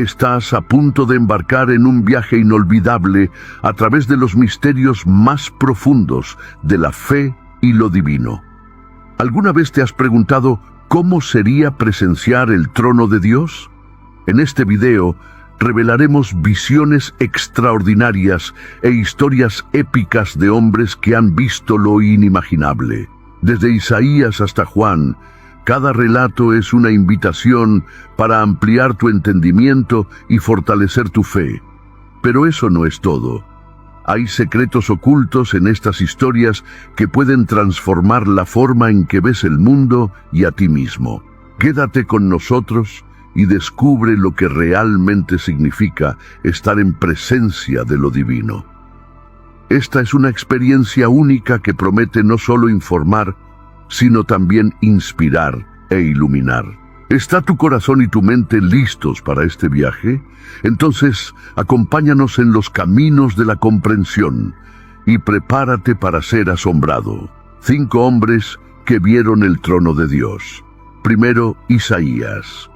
Estás a punto de embarcar en un viaje inolvidable a través de los misterios más profundos de la fe y lo divino. ¿Alguna vez te has preguntado cómo sería presenciar el trono de Dios? En este video revelaremos visiones extraordinarias e historias épicas de hombres que han visto lo inimaginable. Desde Isaías hasta Juan, cada relato es una invitación para ampliar tu entendimiento y fortalecer tu fe. Pero eso no es todo. Hay secretos ocultos en estas historias que pueden transformar la forma en que ves el mundo y a ti mismo. Quédate con nosotros y descubre lo que realmente significa estar en presencia de lo divino. Esta es una experiencia única que promete no solo informar, sino también inspirar e iluminar. ¿Está tu corazón y tu mente listos para este viaje? Entonces, acompáñanos en los caminos de la comprensión y prepárate para ser asombrado. 5 hombres que vieron el trono de Dios. Primero, Isaías.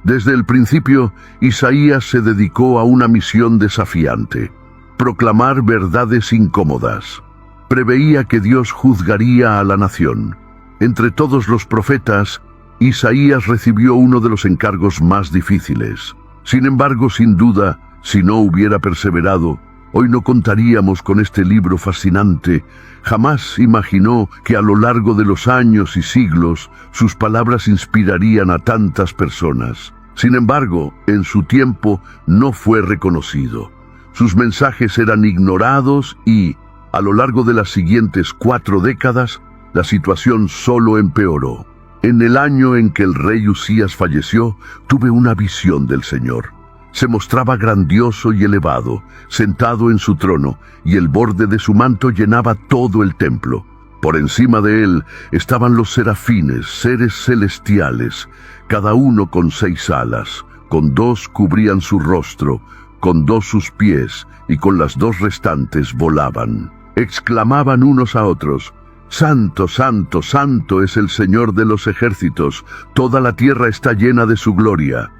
Desde el principio, Isaías se dedicó a una misión desafiante: proclamar verdades incómodas. Preveía que Dios juzgaría a la nación. Entre todos los profetas, Isaías recibió uno de los encargos más difíciles. Sin embargo, sin duda, si no hubiera perseverado, hoy no contaríamos con este libro fascinante. Jamás imaginó que a lo largo de los años y siglos sus palabras inspirarían a tantas personas. Sin embargo, en su tiempo no fue reconocido. Sus mensajes eran ignorados y, a lo largo de las siguientes 4 décadas, la situación solo empeoró. En el año en que el rey Usías falleció, tuve una visión del Señor. Se mostraba grandioso y elevado, sentado en su trono, y el borde de su manto llenaba todo el templo. Por encima de él estaban los serafines, seres celestiales, cada uno con 6 alas. Con 2 cubrían su rostro, con 2 sus pies, y con las 2 restantes volaban. Exclamaban unos a otros: «Santo, santo, santo es el Señor de los ejércitos, toda la tierra está llena de su gloria».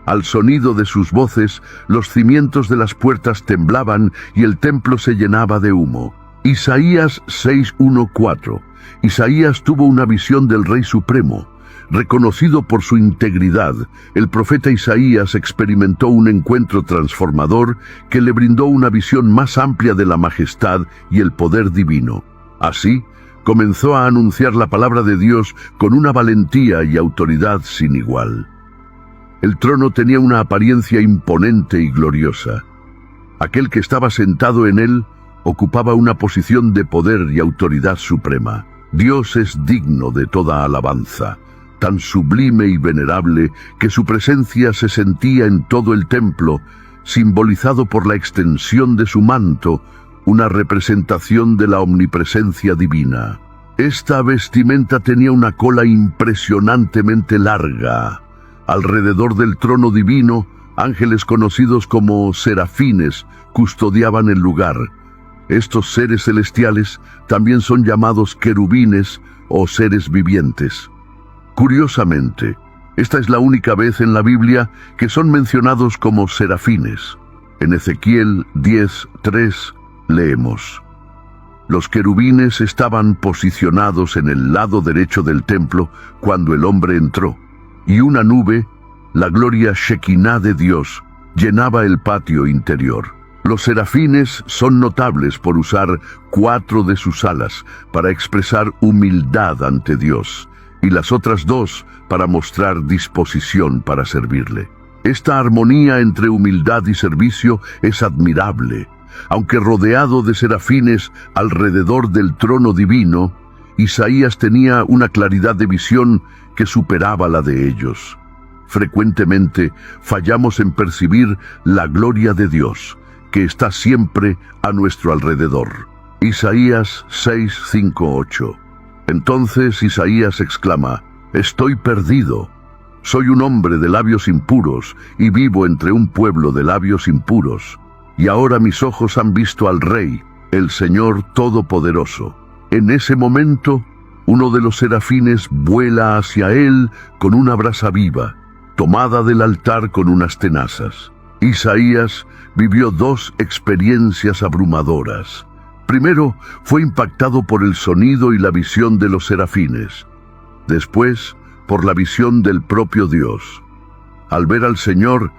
Al sonido de sus voces, los cimientos de las puertas temblaban y el templo se llenaba de humo. Isaías 6:1-4. Isaías tuvo una visión del Rey Supremo. Reconocido por su integridad, el profeta Isaías experimentó un encuentro transformador que le brindó una visión más amplia de la majestad y el poder divino. Así, comenzó a anunciar la palabra de Dios con una valentía y autoridad sin igual. El trono tenía una apariencia imponente y gloriosa. Aquel que estaba sentado en él ocupaba una posición de poder y autoridad suprema. Dios es digno de toda alabanza, tan sublime y venerable que su presencia se sentía en todo el templo, simbolizado por la extensión de su manto, una representación de la omnipresencia divina. Esta vestimenta tenía una cola impresionantemente larga. Alrededor del trono divino, ángeles conocidos como serafines custodiaban el lugar. Estos seres celestiales también son llamados querubines o seres vivientes. Curiosamente, esta es la única vez en la Biblia que son mencionados como serafines. En Ezequiel 10:3 leemos: «Los querubines estaban posicionados en el lado derecho del templo cuando el hombre entró, y una nube, la gloria Shekinah de Dios, llenaba el patio interior». Los serafines son notables por usar 4 de sus alas para expresar humildad ante Dios, y las otras 2 para mostrar disposición para servirle. Esta armonía entre humildad y servicio es admirable. Aunque rodeado de serafines alrededor del trono divino, Isaías tenía una claridad de visión que superaba la de ellos. Frecuentemente fallamos en percibir la gloria de Dios, que está siempre a nuestro alrededor. Isaías 6:5-8. Entonces Isaías exclama: «Estoy perdido. Soy un hombre de labios impuros y vivo entre un pueblo de labios impuros. Y ahora mis ojos han visto al Rey, el Señor Todopoderoso». En ese momento, uno de los serafines vuela hacia él con una brasa viva. tomada del altar con unas tenazas. Isaías vivió dos experiencias abrumadoras. Primero, fue impactado por el sonido y la visión de los serafines. Después, por la visión del propio Dios. Al ver al Señor,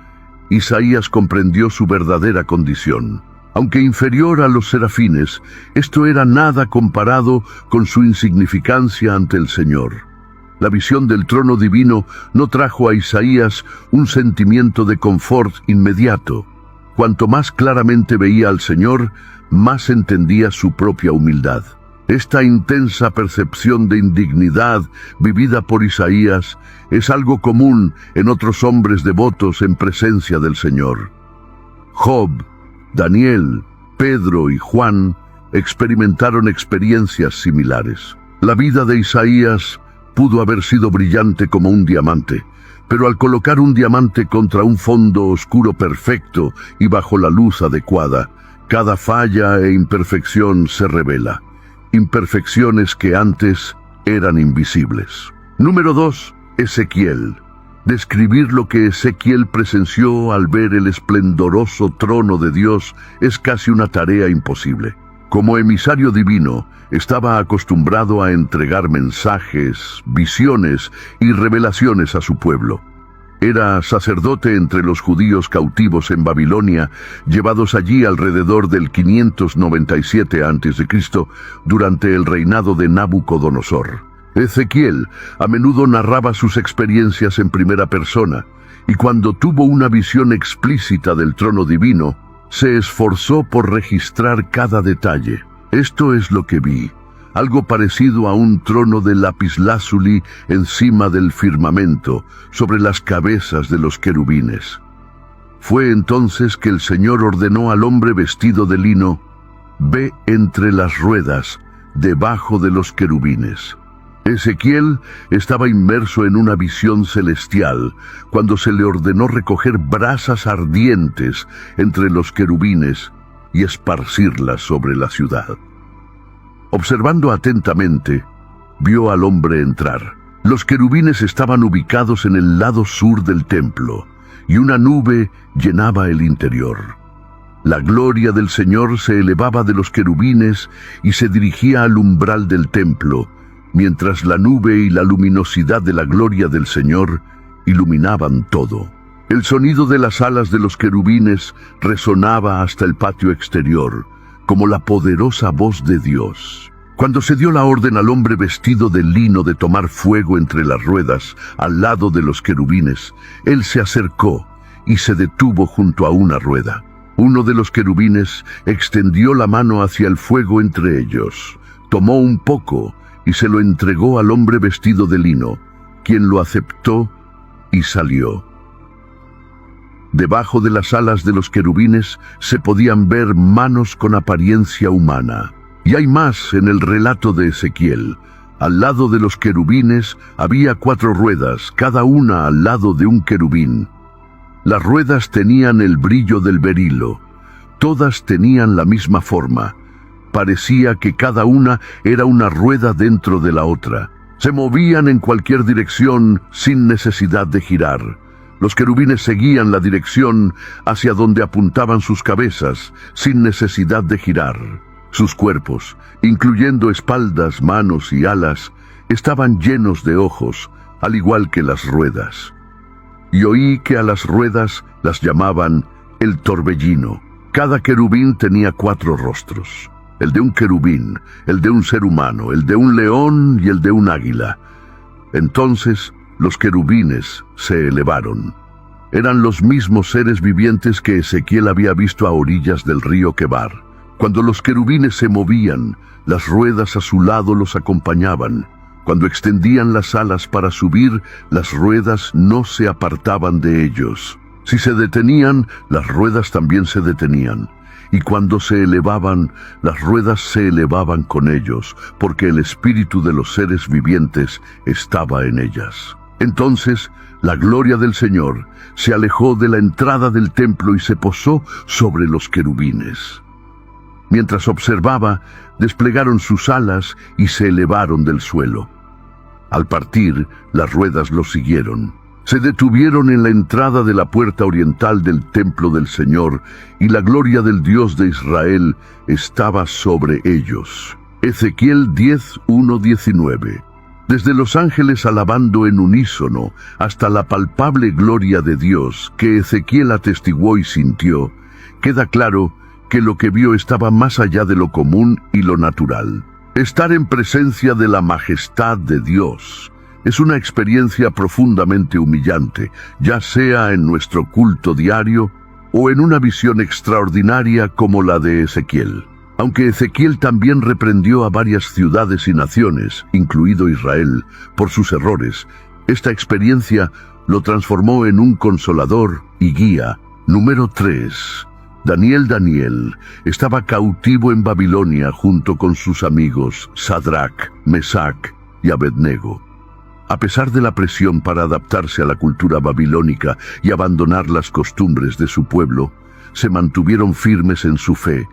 Isaías comprendió su verdadera condición. Aunque inferior a los serafines, esto era nada comparado con su insignificancia ante el Señor. La visión del trono divino no trajo a Isaías un sentimiento de confort inmediato. Cuanto más claramente veía al Señor, más entendía su propia humildad. Esta intensa percepción de indignidad vivida por Isaías es algo común en otros hombres devotos en presencia del Señor. Job, Daniel, Pedro y Juan experimentaron experiencias similares. La vida de Isaías pudo haber sido brillante como un diamante, pero al colocar un diamante contra un fondo oscuro perfecto y bajo la luz adecuada, cada falla e imperfección se revela. Imperfecciones que antes eran invisibles. Número 2. Ezequiel. Describir lo que Ezequiel presenció al ver el esplendoroso trono de Dios es casi una tarea imposible. Como emisario divino, estaba acostumbrado a entregar mensajes, visiones y revelaciones a su pueblo. Era sacerdote entre los judíos cautivos en Babilonia, llevados allí alrededor del 597 a.C., durante el reinado de Nabucodonosor. Ezequiel a menudo narraba sus experiencias en primera persona, y cuando tuvo una visión explícita del trono divino, se esforzó por registrar cada detalle. Esto es lo que vi. Algo parecido a un trono de lapislázuli encima del firmamento, sobre las cabezas de los querubines. Fue entonces que el Señor ordenó al hombre vestido de lino: «Ve entre las ruedas, debajo de los querubines». Ezequiel estaba inmerso en una visión celestial cuando se le ordenó recoger brasas ardientes entre los querubines y esparcirlas sobre la ciudad. Observando atentamente, vio al hombre entrar. Los querubines estaban ubicados en el lado sur del templo, y una nube llenaba el interior. La gloria del Señor se elevaba de los querubines y se dirigía al umbral del templo, mientras la nube y la luminosidad de la gloria del Señor iluminaban todo. El sonido de las alas de los querubines resonaba hasta el patio exterior, como la poderosa voz de Dios. Cuando se dio la orden al hombre vestido de lino de tomar fuego entre las ruedas, al lado de los querubines, él se acercó y se detuvo junto a una rueda. Uno de los querubines extendió la mano hacia el fuego entre ellos, tomó un poco y se lo entregó al hombre vestido de lino, quien lo aceptó y salió. Debajo de las alas de los querubines se podían ver manos con apariencia humana. Y hay más en el relato de Ezequiel. Al lado de los querubines había 4 ruedas, cada una al lado de un querubín. Las ruedas tenían el brillo del berilo. Todas tenían la misma forma. Parecía que cada una era una rueda dentro de la otra. Se movían en cualquier dirección sin necesidad de girar. Los querubines seguían la dirección hacia donde apuntaban sus cabezas, sin necesidad de girar. Sus cuerpos, incluyendo espaldas, manos y alas, estaban llenos de ojos, al igual que las ruedas. Y oí que a las ruedas las llamaban el torbellino. Cada querubín tenía 4 rostros: el de un querubín, el de un ser humano, el de un león y el de un águila. Entonces los querubines se elevaron. Eran los mismos seres vivientes que Ezequiel había visto a orillas del río Quebar. Cuando los querubines se movían, las ruedas a su lado los acompañaban. Cuando extendían las alas para subir, las ruedas no se apartaban de ellos. Si se detenían, las ruedas también se detenían. Y cuando se elevaban, las ruedas se elevaban con ellos, porque el espíritu de los seres vivientes estaba en ellas. Entonces, la gloria del Señor se alejó de la entrada del templo y se posó sobre los querubines. Mientras observaba, desplegaron sus alas y se elevaron del suelo. Al partir, las ruedas los siguieron. Se detuvieron en la entrada de la puerta oriental del templo del Señor, y la gloria del Dios de Israel estaba sobre ellos. Ezequiel 10:1-19. Desde los ángeles alabando en unísono hasta la palpable gloria de Dios que Ezequiel atestiguó y sintió, queda claro que lo que vio estaba más allá de lo común y lo natural. Estar en presencia de la majestad de Dios es una experiencia profundamente humillante, ya sea en nuestro culto diario o en una visión extraordinaria como la de Ezequiel. Aunque Ezequiel también reprendió a varias ciudades y naciones, incluido Israel, por sus errores, esta experiencia lo transformó en un consolador y guía. Número 3. Daniel estaba cautivo en Babilonia junto con sus amigos Sadrach, Mesac y Abednego. A pesar de la presión para adaptarse a la cultura babilónica y abandonar las costumbres de su pueblo, se mantuvieron firmes en su fe,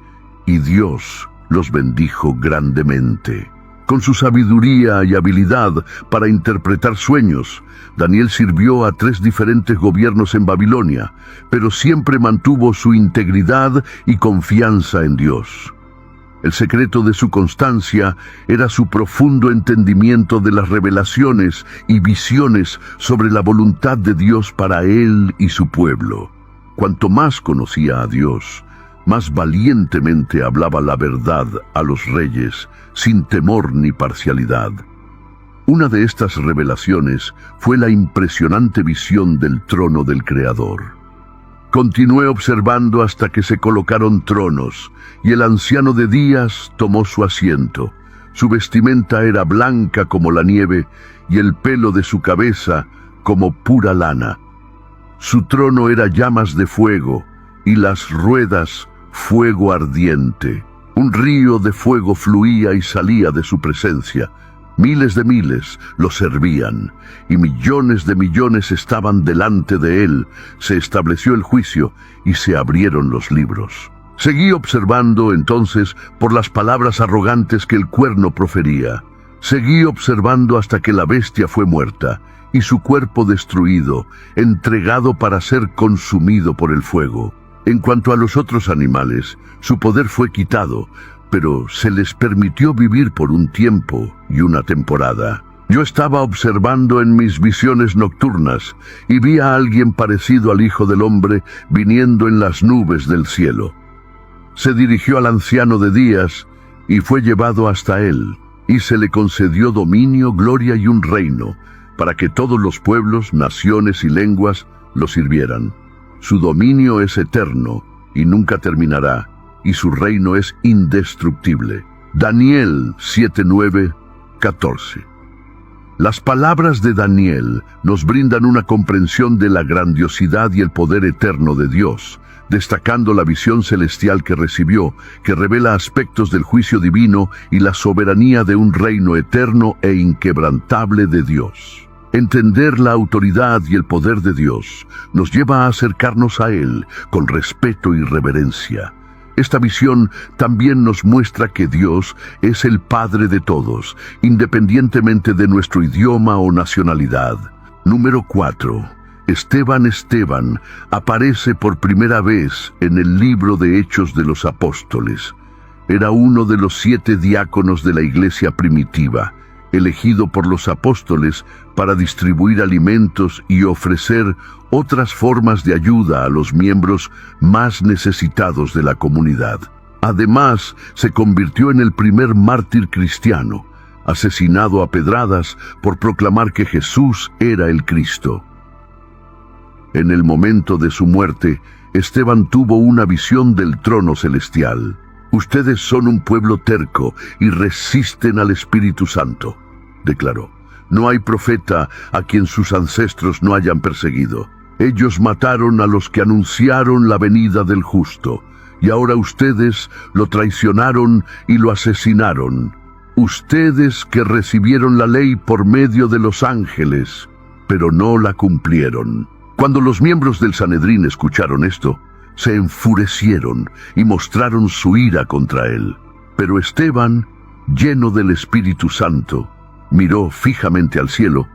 y Dios los bendijo grandemente. Con su sabiduría y habilidad para interpretar sueños, Daniel sirvió a 3 diferentes gobiernos en Babilonia, pero siempre mantuvo su integridad y confianza en Dios. El secreto de su constancia era su profundo entendimiento de las revelaciones y visiones sobre la voluntad de Dios para él y su pueblo. Cuanto más conocía a Dios, más valientemente hablaba la verdad a los reyes, sin temor ni parcialidad. Una de estas revelaciones fue la impresionante visión del trono del Creador. Continué observando hasta que se colocaron tronos, y el anciano de días tomó su asiento. Su vestimenta era blanca como la nieve, y el pelo de su cabeza como pura lana. Su trono era llamas de fuego, y las ruedas fuego ardiente. Un río de fuego fluía y salía de su presencia. Miles de miles lo servían, y millones de millones estaban delante de él. Se estableció el juicio, y se abrieron los libros. Seguí observando entonces por las palabras arrogantes que el cuerno profería. Seguí observando hasta que la bestia fue muerta, y su cuerpo destruido, entregado para ser consumido por el fuego. En cuanto a los otros animales, su poder fue quitado, pero se les permitió vivir por un tiempo y una temporada. Yo estaba observando en mis visiones nocturnas y vi a alguien parecido al Hijo del Hombre viniendo en las nubes del cielo. Se dirigió al anciano de días y fue llevado hasta él, y se le concedió dominio, gloria y un reino, para que todos los pueblos, naciones y lenguas lo sirvieran. Su dominio es eterno y nunca terminará, y su reino es indestructible. Daniel 7:9-14. Las palabras de Daniel nos brindan una comprensión de la grandiosidad y el poder eterno de Dios, destacando la visión celestial que recibió, que revela aspectos del juicio divino y la soberanía de un reino eterno e inquebrantable de Dios. Entender la autoridad y el poder de Dios nos lleva a acercarnos a Él con respeto y reverencia. Esta visión también nos muestra que Dios es el Padre de todos, independientemente de nuestro idioma o nacionalidad. Número 4. Esteban aparece por primera vez en el libro de Hechos de los Apóstoles. Era uno de los 7 diáconos de la iglesia primitiva, elegido por los apóstoles para distribuir alimentos y ofrecer otras formas de ayuda a los miembros más necesitados de la comunidad. Además, se convirtió en el primer mártir cristiano, asesinado a pedradas por proclamar que Jesús era el Cristo. En el momento de su muerte, Esteban tuvo una visión del trono celestial. Ustedes son un pueblo terco y resisten al Espíritu Santo, declaró. No hay profeta a quien sus ancestros no hayan perseguido. Ellos mataron a los que anunciaron la venida del justo, y ahora ustedes lo traicionaron y lo asesinaron. Ustedes que recibieron la ley por medio de los ángeles, pero no la cumplieron. Cuando los miembros del Sanedrín escucharon esto, se enfurecieron y mostraron su ira contra él. Pero Esteban, lleno del Espíritu Santo, miró fijamente al cielo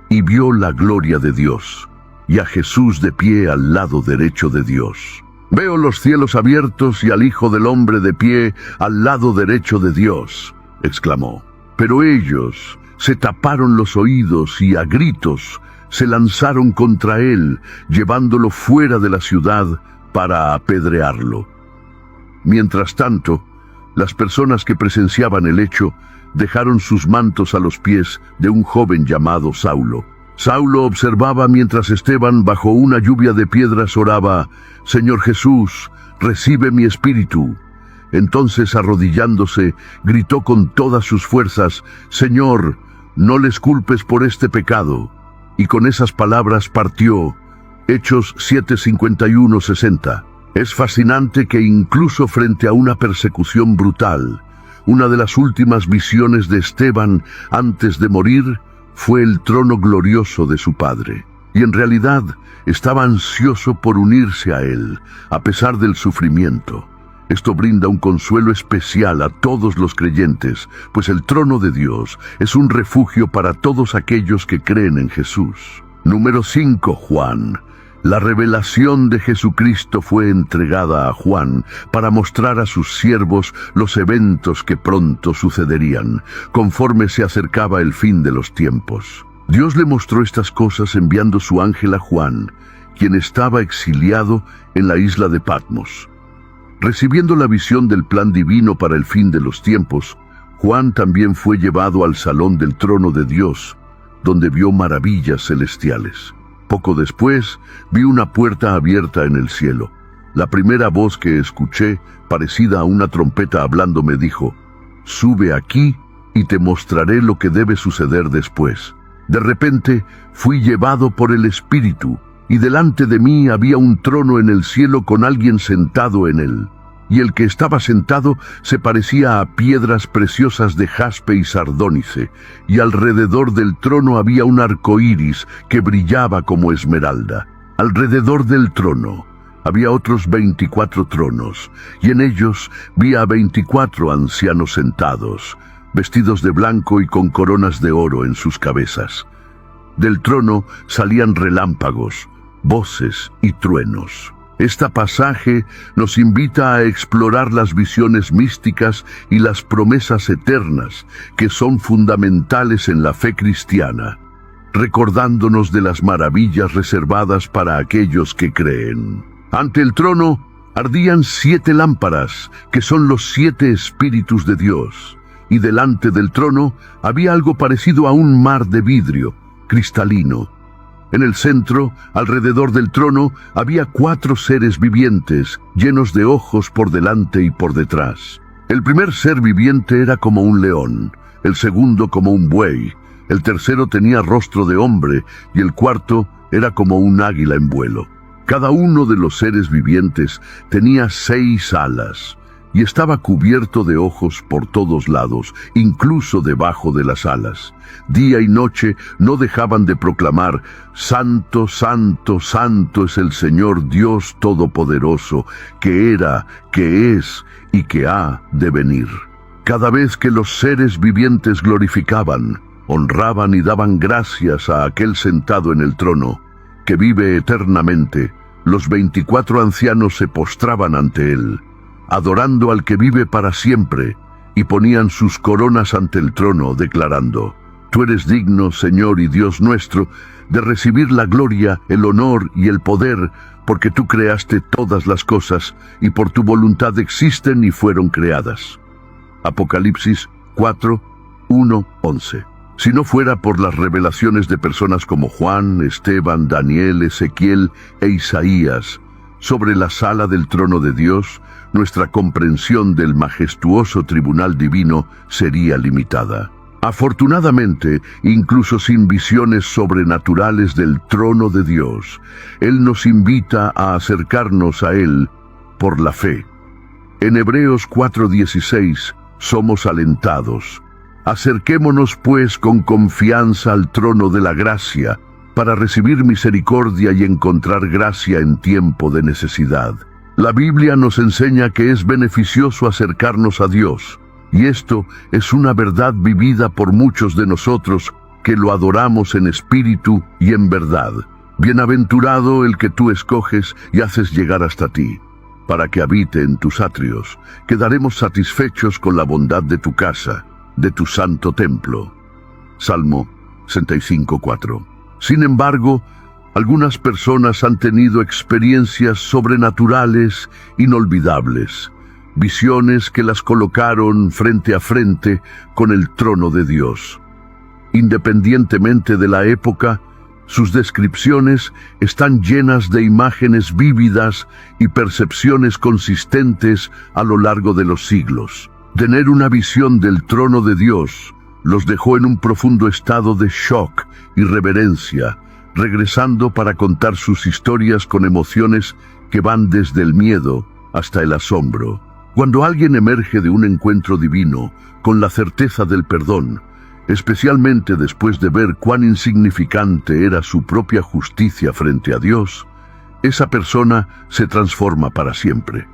y vio la gloria de Dios, y a Jesús de pie al lado derecho de Dios. Veo los cielos abiertos y al Hijo del Hombre de pie al lado derecho de Dios, exclamó. Pero ellos se taparon los oídos y a gritos se lanzaron contra él, llevándolo fuera de la ciudad para apedrearlo. Mientras tanto, las personas que presenciaban el hecho dejaron sus mantos a los pies de un joven llamado Saulo. Saulo observaba mientras Esteban, bajo una lluvia de piedras, oraba: «Señor Jesús, recibe mi espíritu». Entonces, arrodillándose, gritó con todas sus fuerzas: «Señor, no les culpes por este pecado». Y con esas palabras partió. Hechos 7:51-60. Es fascinante que incluso frente a una persecución brutal, una de las últimas visiones de Esteban antes de morir fue el trono glorioso de su Padre. Y en realidad estaba ansioso por unirse a él, a pesar del sufrimiento. Esto brinda un consuelo especial a todos los creyentes, pues el trono de Dios es un refugio para todos aquellos que creen en Jesús. Número 5. Juan. La revelación de Jesucristo fue entregada a Juan para mostrar a sus siervos los eventos que pronto sucederían, conforme se acercaba el fin de los tiempos. Dios le mostró estas cosas enviando su ángel a Juan, quien estaba exiliado en la isla de Patmos. Recibiendo la visión del plan divino para el fin de los tiempos, Juan también fue llevado al salón del trono de Dios, donde vio maravillas celestiales. Poco después, vi una puerta abierta en el cielo. La primera voz que escuché, parecida a una trompeta hablando, me dijo: «Sube aquí y te mostraré lo que debe suceder después». De repente, fui llevado por el Espíritu, y delante de mí había un trono en el cielo con alguien sentado en él. Y el que estaba sentado se parecía a piedras preciosas de jaspe y sardónice, y alrededor del trono había un arco iris que brillaba como esmeralda. Alrededor del trono había otros 24 tronos, y en ellos vi a 24 ancianos sentados, vestidos de blanco y con coronas de oro en sus cabezas. Del trono salían relámpagos, voces y truenos. Este pasaje nos invita a explorar las visiones místicas y las promesas eternas que son fundamentales en la fe cristiana, recordándonos de las maravillas reservadas para aquellos que creen. Ante el trono ardían 7 lámparas, que son los 7 espíritus de Dios, y delante del trono había algo parecido a un mar de vidrio cristalino. En el centro, alrededor del trono, había 4 seres vivientes, llenos de ojos por delante y por detrás. El primer ser viviente era como un león, el segundo como un buey, el tercero tenía rostro de hombre, y el cuarto era como un águila en vuelo. Cada uno de los seres vivientes tenía 6 alas, y estaba cubierto de ojos por todos lados, incluso debajo de las alas. Día y noche no dejaban de proclamar: «Santo, santo, santo es el Señor Dios Todopoderoso, que era, que es y que ha de venir». Cada vez que los seres vivientes glorificaban, honraban y daban gracias a aquel sentado en el trono, que vive eternamente, los 24 ancianos se postraban ante él, adorando al que vive para siempre, y ponían sus coronas ante el trono, declarando: «Tú eres digno, Señor y Dios nuestro, de recibir la gloria, el honor y el poder, porque tú creaste todas las cosas, y por tu voluntad existen y fueron creadas». Apocalipsis 4, 1, 11. Si no fuera por las revelaciones de personas como Juan, Esteban, Daniel, Ezequiel e Isaías sobre la sala del trono de Dios, nuestra comprensión del majestuoso tribunal divino sería limitada. Afortunadamente, incluso sin visiones sobrenaturales del trono de Dios, Él nos invita a acercarnos a Él por la fe. En Hebreos 4:16 somos alentados: «Acerquémonos pues con confianza al trono de la gracia, para recibir misericordia y encontrar gracia en tiempo de necesidad». La Biblia nos enseña que es beneficioso acercarnos a Dios, y esto es una verdad vivida por muchos de nosotros que lo adoramos en espíritu y en verdad. Bienaventurado el que tú escoges y haces llegar hasta ti, para que habite en tus atrios. Quedaremos satisfechos con la bondad de tu casa, de tu santo templo. Salmo 65:4. Sin embargo, algunas personas han tenido experiencias sobrenaturales inolvidables, visiones que las colocaron frente a frente con el trono de Dios. Independientemente de la época, sus descripciones están llenas de imágenes vívidas y percepciones consistentes a lo largo de los siglos. Tener una visión del trono de Dios los dejó en un profundo estado de shock y reverencia, regresando para contar sus historias con emociones que van desde el miedo hasta el asombro. Cuando alguien emerge de un encuentro divino con la certeza del perdón, especialmente después de ver cuán insignificante era su propia justicia frente a Dios, esa persona se transforma para siempre.